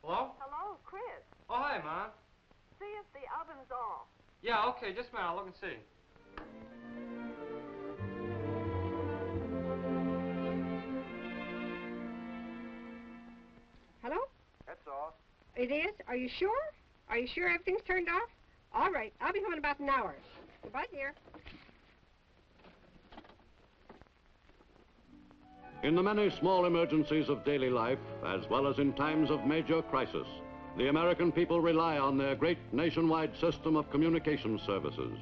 Hello? Hello, Chris. Oh, hi, Ma. See if the oven's off. Yeah, okay, just a minute. I'll look and see. Hello? That's all. It is? Are you sure? Are you sure everything's turned off? All right, I'll be home in about an hour. Goodbye, dear. In the many small emergencies of daily life, as well as in times of major crisis, the American people rely on their great nationwide system of communication services.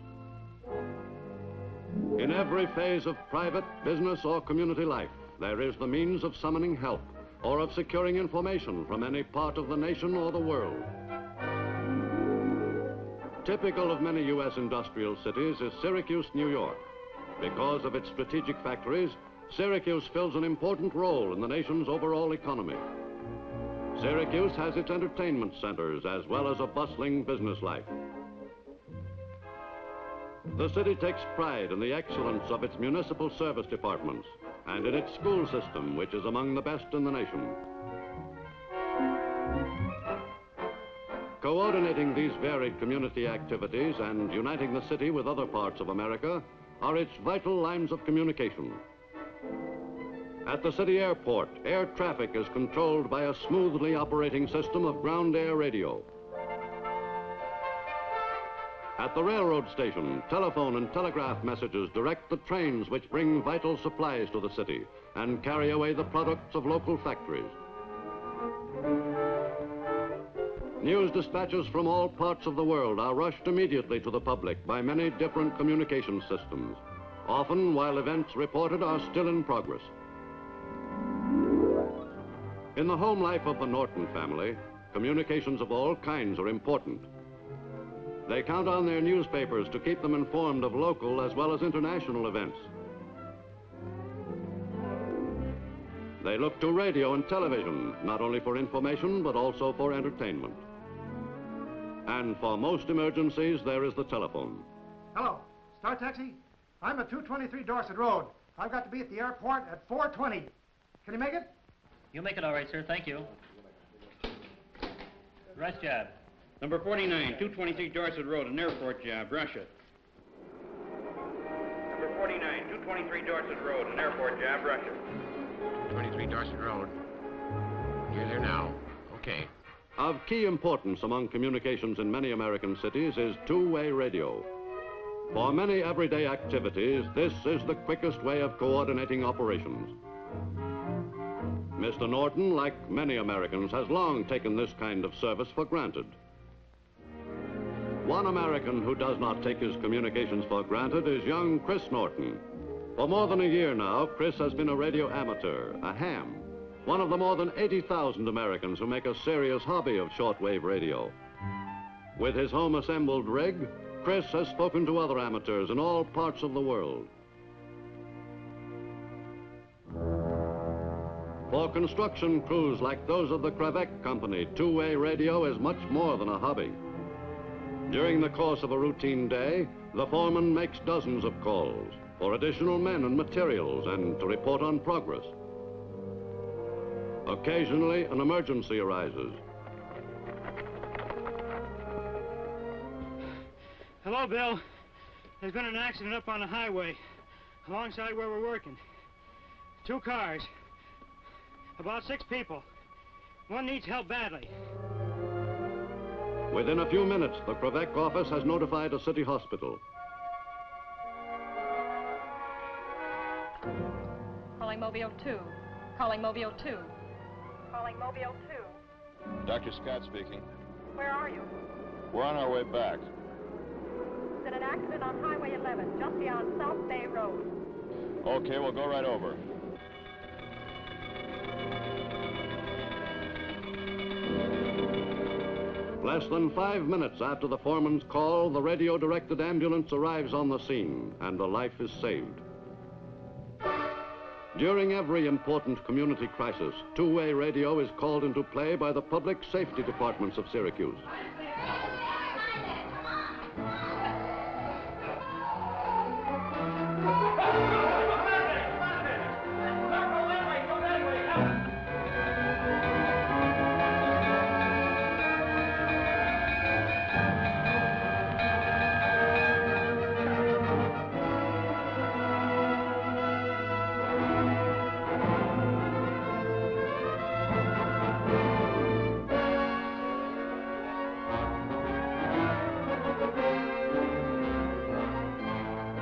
In every phase of private, business, or community life, there is the means of summoning help or of securing information from any part of the nation or the world. Typical of many U.S. industrial cities is Syracuse, New York. Because of its strategic factories, Syracuse fills an important role in the nation's overall economy. Syracuse has its entertainment centers as well as a bustling business life. The city takes pride in the excellence of its municipal service departments and in its school system, which is among the best in the nation. Coordinating these varied community activities and uniting the city with other parts of America are its vital lines of communication. At the city airport, air traffic is controlled by a smoothly operating system of ground air radio. At the railroad station, telephone and telegraph messages direct the trains which bring vital supplies to the city and carry away the products of local factories. News dispatches from all parts of the world are rushed immediately to the public by many different communication systems, often while events reported are still in progress. In the home life of the Norton family, communications of all kinds are important. They count on their newspapers to keep them informed of local as well as international events. They look to radio and television, not only for information, but also for entertainment. And for most emergencies, there is the telephone. Hello, Star Taxi? I'm at 223 Dorset Road. I've got to be at the airport at 4:20. Can you make it? You'll make it all right, sir. Thank you. Rest job. Number 49, 223 Dorset Road, an airport job, Russia. Number 49, 223 Dorset Road, an airport job, Russia. 223 Dorset Road. You're there now. Okay. Of key importance among communications in many American cities is two-way radio. For many everyday activities, this is the quickest way of coordinating operations. Mr. Norton, like many Americans, has long taken this kind of service for granted. One American who does not take his communications for granted is young Chris Norton. For more than a year now, Chris has been a radio amateur, a ham, one of the more than 80,000 Americans who make a serious hobby of shortwave radio. With his home assembled rig, Chris has spoken to other amateurs in all parts of the world. For construction crews like those of the Crevec Company, two-way radio is much more than a hobby. During the course of a routine day, the foreman makes dozens of calls for additional men and materials and to report on progress. Occasionally, an emergency arises. Hello, Bill. There's been an accident up on the highway, alongside where we're working. 2 cars. About 6 people. One needs help badly. Within a few minutes, the Crevec office has notified a city hospital. Calling Mobile 2. Calling Mobile 2. Calling Mobile 2. Dr. Scott speaking. Where are you? We're on our way back. There's been an accident on Highway 11, just beyond South Bay Road. Okay, we'll go right over. Less than 5 minutes after the foreman's call, the radio-directed ambulance arrives on the scene, and a life is saved. During every important community crisis, two-way radio is called into play by the public safety departments of Syracuse.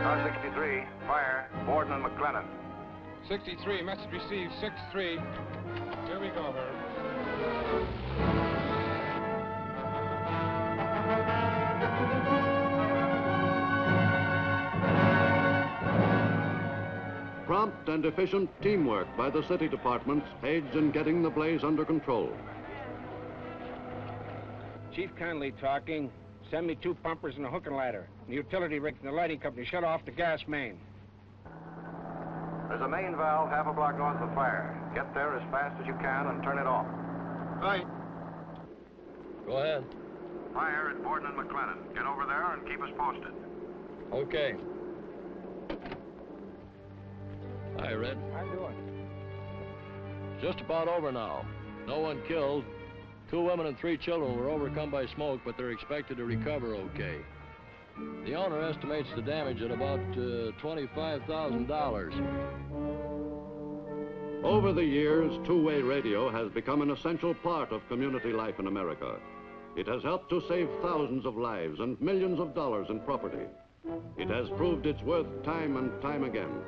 Car 63, fire, Borden and McLennan. 63, message received, 6-3. Here we go, Herb. Prompt and efficient teamwork by the city departments aids in getting the blaze under control. Chief Conley talking. Send me 2 pumpers and a hook and ladder. The utility rig from the lighting company shut off the gas main. There's a main valve half a block north of the fire. Get there as fast as you can and turn it off. Right. Go ahead. Fire at Borden and McLennan. Get over there and keep us posted. Okay. Hi, Red. How you doing? Just about over now. No one killed. 2 women and 3 children were overcome by smoke, but they're expected to recover okay. The owner estimates the damage at about $25,000. Over the years, two-way radio has become an essential part of community life in America. It has helped to save thousands of lives and millions of dollars in property. It has proved its worth time and time again.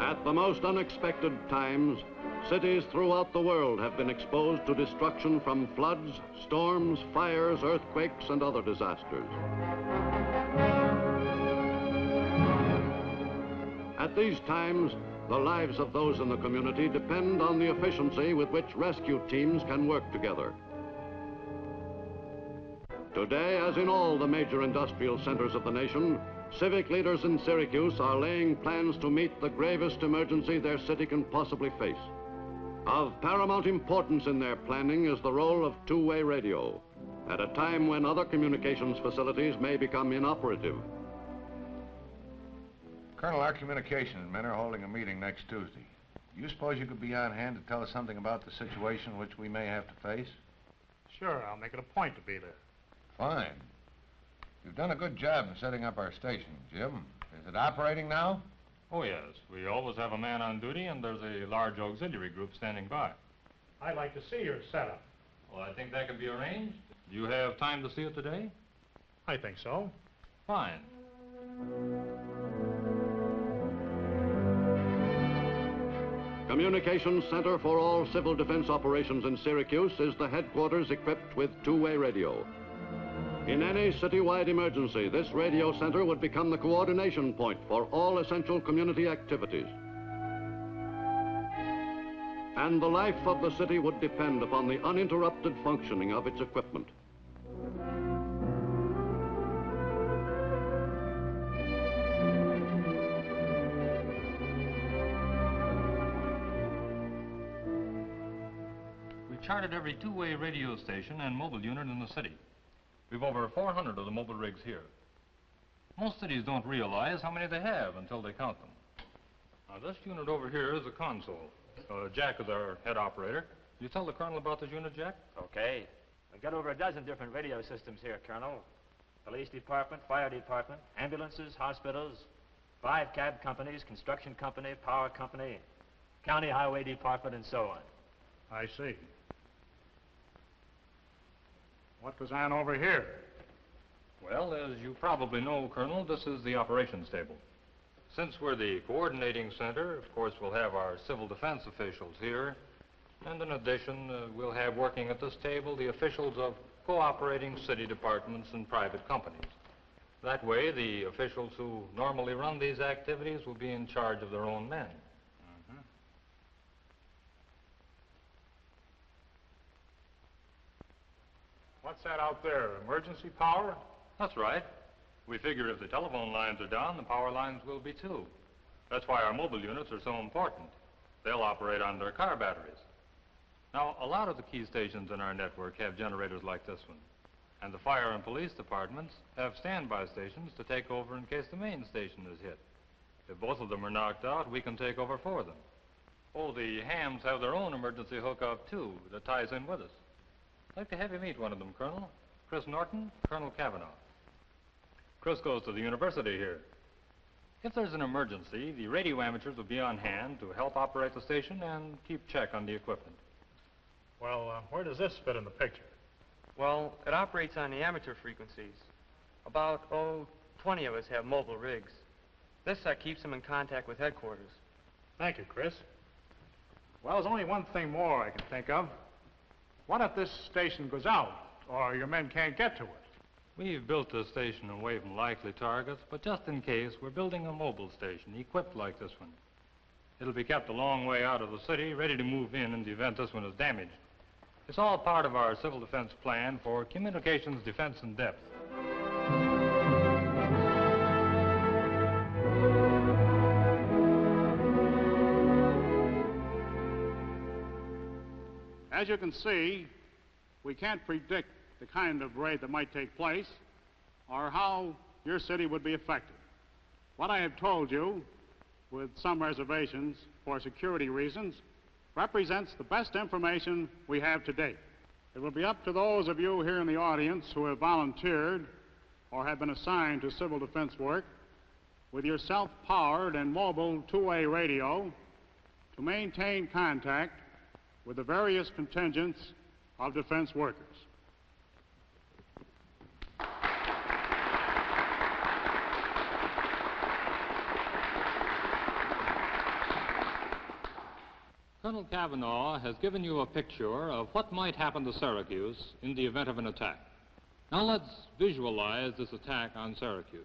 At the most unexpected times, cities throughout the world have been exposed to destruction from floods, storms, fires, earthquakes, and other disasters. At these times, the lives of those in the community depend on the efficiency with which rescue teams can work together. Today, as in all the major industrial centers of the nation, civic leaders in Syracuse are laying plans to meet the gravest emergency their city can possibly face. Of paramount importance in their planning is the role of two-way radio, at a time when other communications facilities may become inoperative. Colonel, our communications men are holding a meeting next Tuesday. Do you suppose you could be on hand to tell us something about the situation which we may have to face? Sure, I'll make it a point to be there. Fine. You've done a good job in setting up our station, Jim. Is it operating now? Oh, yes. We always have a man on duty, and there's a large auxiliary group standing by. I'd like to see your setup. Well, I think that can be arranged. Do you have time to see it today? I think so. Fine. Communications Center for all civil defense operations in Syracuse is the headquarters equipped with two-way radio. In any citywide emergency, this radio center would become the coordination point for all essential community activities. And the life of the city would depend upon the uninterrupted functioning of its equipment. We charted every two-way radio station and mobile unit in the city. We've over 400 of the mobile rigs here. Most cities don't realize how many they have until they count them. Now, this unit over here is a console. Jack is our head operator. Will you tell the Colonel about this unit, Jack? Okay. We've got over a dozen different radio systems here, Colonel. Police department, fire department, ambulances, hospitals, 5 cab companies, construction company, power company, county highway department, and so on. I see. What goes on over here? Well, as you probably know, Colonel, this is the operations table. Since we're the coordinating center, of course, we'll have our civil defense officials here. And in addition, we'll have working at this table the officials of cooperating city departments and private companies. That way, the officials who normally run these activities will be in charge of their own men. What's that out there, emergency power? That's right. We figure if the telephone lines are down, the power lines will be too. That's why our mobile units are so important. They'll operate on their car batteries. Now, a lot of the key stations in our network have generators like this one. And the fire and police departments have standby stations to take over in case the main station is hit. If both of them are knocked out, we can take over for them. Oh, the hams have their own emergency hookup, too, that ties in with us. I'd like to have you meet one of them, Colonel. Chris Norton, Colonel Cavanaugh. Chris goes to the university here. If there's an emergency, the radio amateurs will be on hand to help operate the station and keep check on the equipment. Well, where does this fit in the picture? Well, it operates on the amateur frequencies. About, 20 of us have mobile rigs. This keeps them in contact with headquarters. Thank you, Chris. Well, there's only one thing more I can think of. What if this station goes out, or your men can't get to it? We've built this station away from likely targets, but just in case, we're building a mobile station equipped like this one. It'll be kept a long way out of the city, ready to move in the event this one is damaged. It's all part of our civil defense plan for communications defense in depth. As you can see, we can't predict the kind of raid that might take place or how your city would be affected. What I have told you, with some reservations for security reasons, represents the best information we have to date. It will be up to those of you here in the audience who have volunteered or have been assigned to civil defense work with your self-powered and mobile two-way radio to maintain contact with the various contingents of defense workers. Colonel Cavanaugh has given you a picture of what might happen to Syracuse in the event of an attack. Now let's visualize this attack on Syracuse.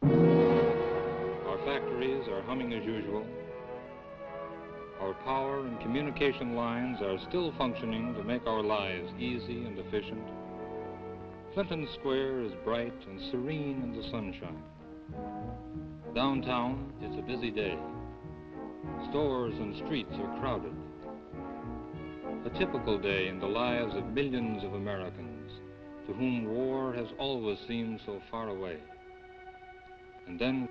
Our factories are humming as usual. Our power and communication lines are still functioning to make our lives easy and efficient. Clinton Square is bright and serene in the sunshine. Downtown, it's a busy day. Stores and streets are crowded. A typical day in the lives of millions of Americans to whom war has always seemed so far away. And then...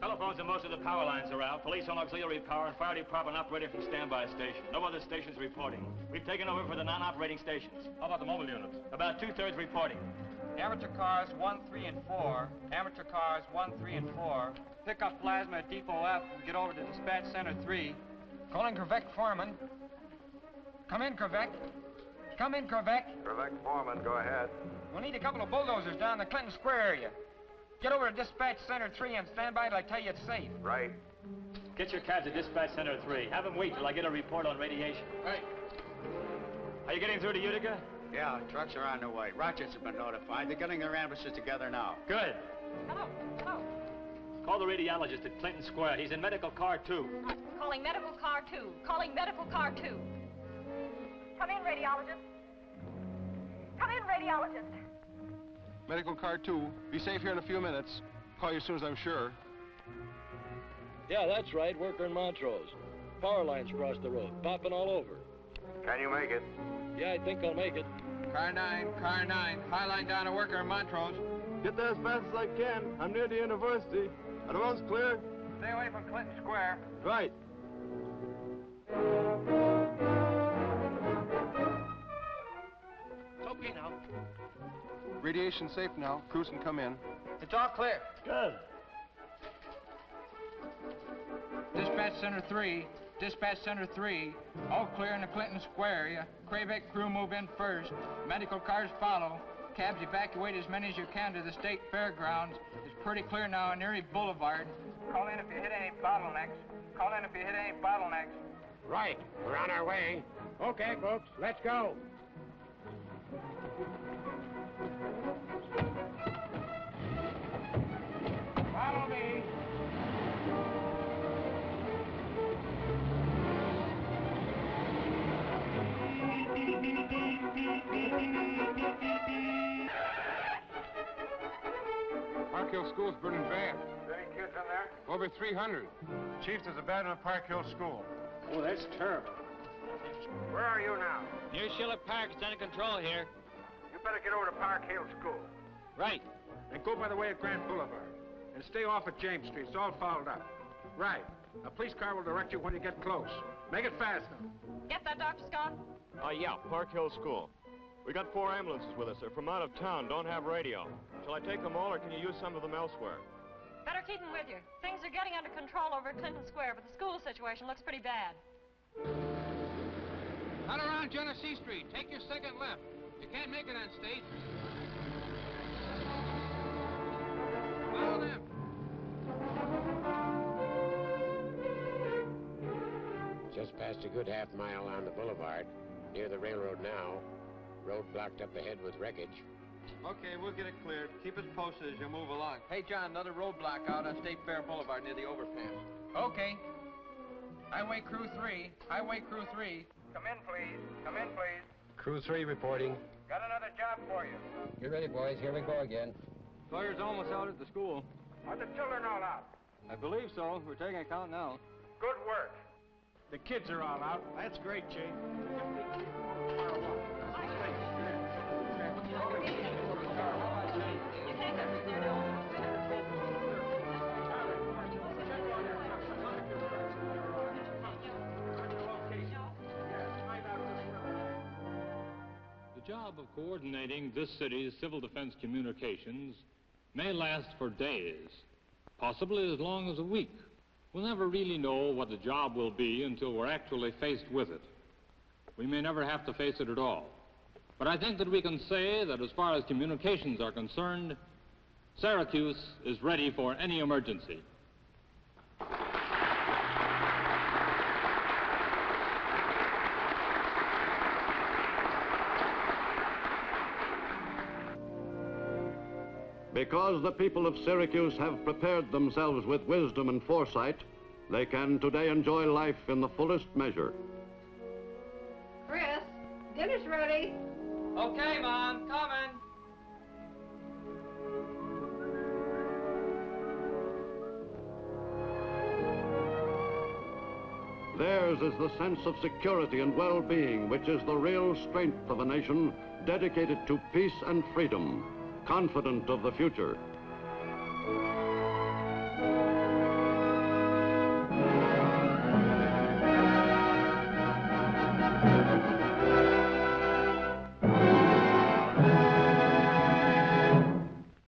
Telephones and most of the power lines are out. Police on auxiliary power and fire department operated from standby station. No other stations reporting. We've taken over for the non-operating stations. How about the mobile units? About two-thirds reporting. Amateur cars 1, 3, and 4. Amateur cars 1, 3, and 4. Pick up plasma at Depot F and get over to Dispatch Center 3. Calling Krivek Foreman. Come in, Krivek. Come in, Krivek. Krivek Foreman, go ahead. We'll need a couple of bulldozers down the Clinton Square area. Get over to Dispatch Center 3 and stand by till I tell you it's safe. Right. Get your cabs at Dispatch Center 3. Have them wait till I get a report on radiation. Right. Are you getting through to Utica? Yeah, trucks are on their way. Rochester's been notified. They're getting their ambulances together now. Good. Hello. Hello. Call the radiologist at Clinton Square. He's in medical car 2. Calling medical car 2. Calling medical car 2. Come in, radiologist. Come in, radiologist. Medical car 2. Be safe here in a few minutes. Call you as soon as I'm sure. Yeah, that's right. Worker in Montrose. Power lines across the road. Popping all over. Can you make it? Yeah, I think I'll make it. Car 9. High line down to Worker in Montrose. Get there as fast as I can. I'm near the university. Are the roads clear? Stay away from Clinton Square. Right. It's okay now. Radiation safe now. Crews can come in. It's all clear. Good. Dispatch Center 3. Dispatch Center 3. All clear in the Clinton Square area. Krivek crew move in first. Medical cars follow. Cabs evacuate as many as you can to the state fairgrounds. It's pretty clear now on Erie Boulevard. Call in if you hit any bottlenecks. Call in if you hit any bottlenecks. Right. We're on our way. Okay, folks, let's go. Follow me. Park Hill School's burning bad. Any kids in there? Over 300. Chief, there's a bad one at Park Hill School. Oh, that's terrible. Where are you now? Near Schiller Park. It's under control here. You better get over to Park Hill School. Right. And go by the way of Grand Boulevard. And stay off at James Street. It's all fouled up. Right. A police car will direct you when you get close. Make it fast now. Get that, Dr. Scott? Yeah, Park Hill School. We got 4 ambulances with us. They're from out of town, don't have radio. Shall I take them all, or can you use some of them elsewhere? Better keep them with you. Things are getting under control over at Clinton Square, but the school situation looks pretty bad. Cut around Genesee Street. Take your second left. You can't make it on State. Follow them. Just passed a good half mile on the boulevard. Near the railroad now. Road blocked up ahead with wreckage. Okay, we'll get it cleared. Keep us posted as you move along. Hey, John, another roadblock out on State Fair Boulevard near the overpass. Okay. Highway Crew 3. Highway Crew 3. Come in, please. Come in, please. Crew 3 reporting. Got another job for you. Get ready, boys. Here we go again. Fire's almost out at the school. Are the children all out? I believe so. We're taking a count now. Good work. The kids are all out. That's great, Chief. The job of coordinating this city's civil defense communications may last for days, possibly as long as a week. We'll never really know what the job will be until we're actually faced with it. We may never have to face it at all. But I think that we can say that as far as communications are concerned, Syracuse is ready for any emergency. Because the people of Syracuse have prepared themselves with wisdom and foresight, they can today enjoy life in the fullest measure. Chris, dinner's ready. Okay, Mom, coming. Theirs is the sense of security and well-being, which is the real strength of a nation dedicated to peace and freedom, confident of the future.